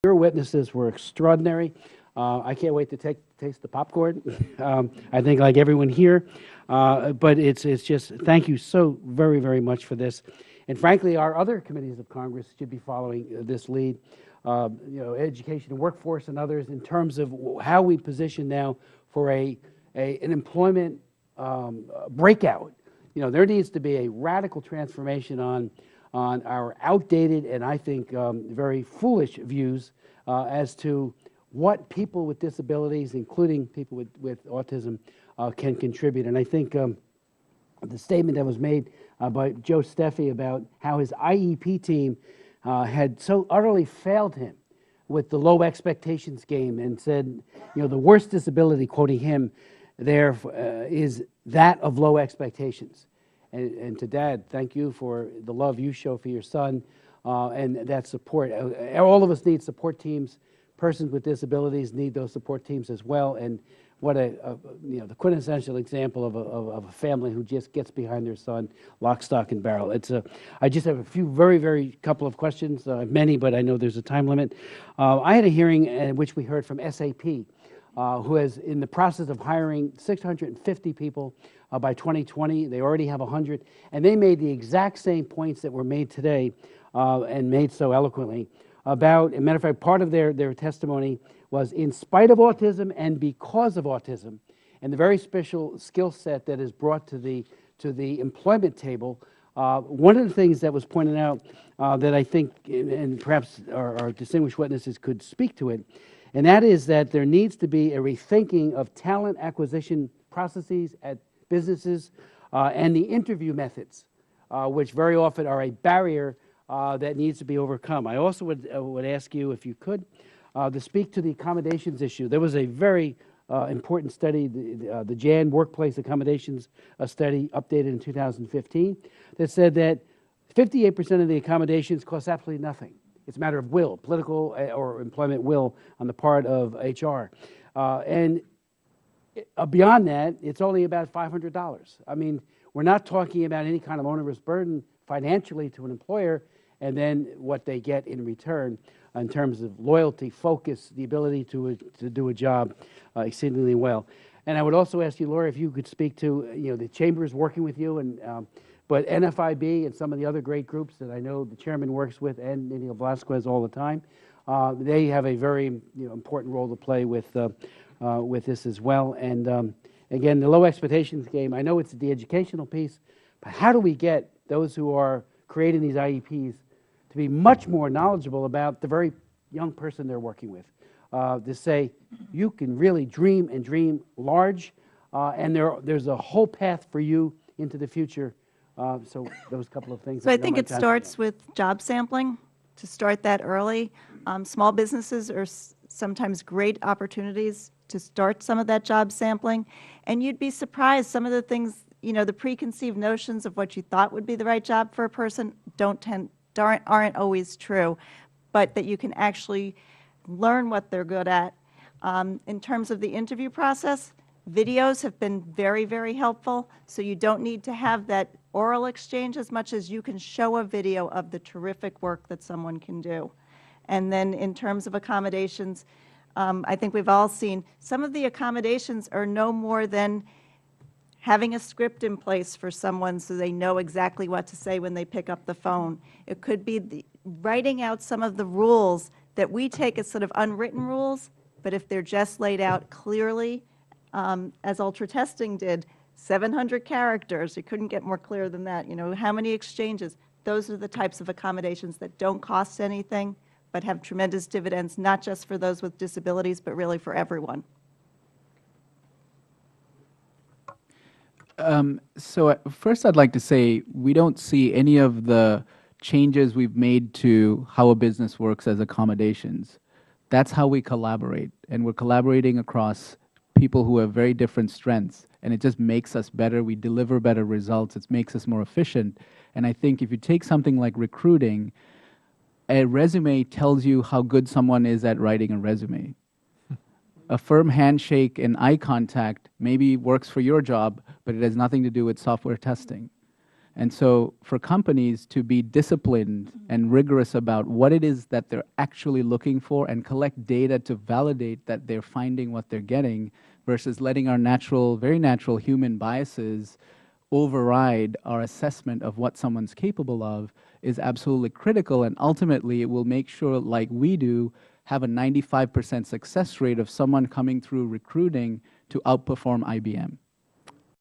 Your witnesses were extraordinary. I can't wait to taste the popcorn. I think like everyone here, but it's just thank you so very, very much for this. And frankly, our other committees of Congress should be following this lead. Education and workforce and others in terms of how we position now for an employment breakout. There needs to be a radical transformation on our outdated and I think very foolish views as to what people with disabilities, including people with autism, can contribute. And I think the statement that was made by Joe Steffi about how his IEP team had so utterly failed him with the low expectations game and said, the worst disability, quoting him, there is that of low expectations. And to Dad, thank you for the love you show for your son and that support. All of us need support teams. Persons with disabilities need those support teams as well. And what the quintessential example of a family who just gets behind their son, lock, stock, and barrel. I just have a few very couple of questions, many, but I know there's a time limit. I had a hearing in which we heard from SAP, who is in the process of hiring 650 people by 2020. They already have 100, and they made the exact same points that were made today and made so eloquently about, as a matter of fact, part of their testimony was in spite of autism and because of autism, and the very special skill set that is brought to the employment table. One of the things that was pointed out that I think, and perhaps our distinguished witnesses could speak to it, and that is that there needs to be a rethinking of talent acquisition processes at businesses and the interview methods, which very often are a barrier that needs to be overcome. I also would ask you, if you could, to speak to the accommodations issue. There was a very important study, the Jan Workplace Accommodations study updated in 2015, that said that 58% of the accommodations cost absolutely nothing. It's a matter of will, political or employment will on the part of HR. And beyond that, it's only about $500. I mean, we're not talking about any kind of onerous burden financially to an employer and then what they get in return in terms of loyalty, focus, the ability to do a job exceedingly well. And I would also ask you, Laura, if you could speak to, the Chamber is working with you, and but NFIB and some of the other great groups that I know the chairman works with, and Nino Velasquez all the time, they have a very important role to play with this as well. And again, the low expectations game, I know it's the educational piece, but how do we get those who are creating these IEPs to be much more knowledgeable about the very young person they're working with, to say, you can really dream and dream large, and there's a whole path for you into the future. So those couple of things. So I think it starts with job sampling, to start that early. Small businesses are sometimes great opportunities to start some of that job sampling. And you'd be surprised, some of the things, the preconceived notions of what you thought would be the right job for a person aren't always true, but that you can actually learn what they're good at. In terms of the interview process, videos have been very helpful, so you don't need to have that oral exchange as much as you can show a video of the terrific work that someone can do. And then in terms of accommodations, I think we've all seen some of the accommodations are no more than having a script in place for someone so they know exactly what to say when they pick up the phone. It could be writing out some of the rules that we take as sort of unwritten rules, but if they're just laid out clearly, as ultra testing did, 700 characters, you couldn't get more clear than that. How many exchanges? Those are the types of accommodations that don't cost anything, but have tremendous dividends, not just for those with disabilities, but really for everyone. So first I'd like to say we don't see any of the changes we've made to how a business works as accommodations. That's how we collaborate, and we're collaborating across people who have very different strengths, and it just makes us better. We deliver better results. It makes us more efficient. And I think if you take something like recruiting, a resume tells you how good someone is at writing a resume. A firm handshake and eye contact maybe works for your job, but it has nothing to do with software testing. And so for companies to be disciplined and rigorous about what it is that they're actually looking for and collect data to validate that they're finding what they're getting versus letting our natural, very natural human biases override our assessment of what someone's capable of is absolutely critical. And ultimately, it will make sure, like we do, have a 95% success rate of someone coming through recruiting to outperform IBM.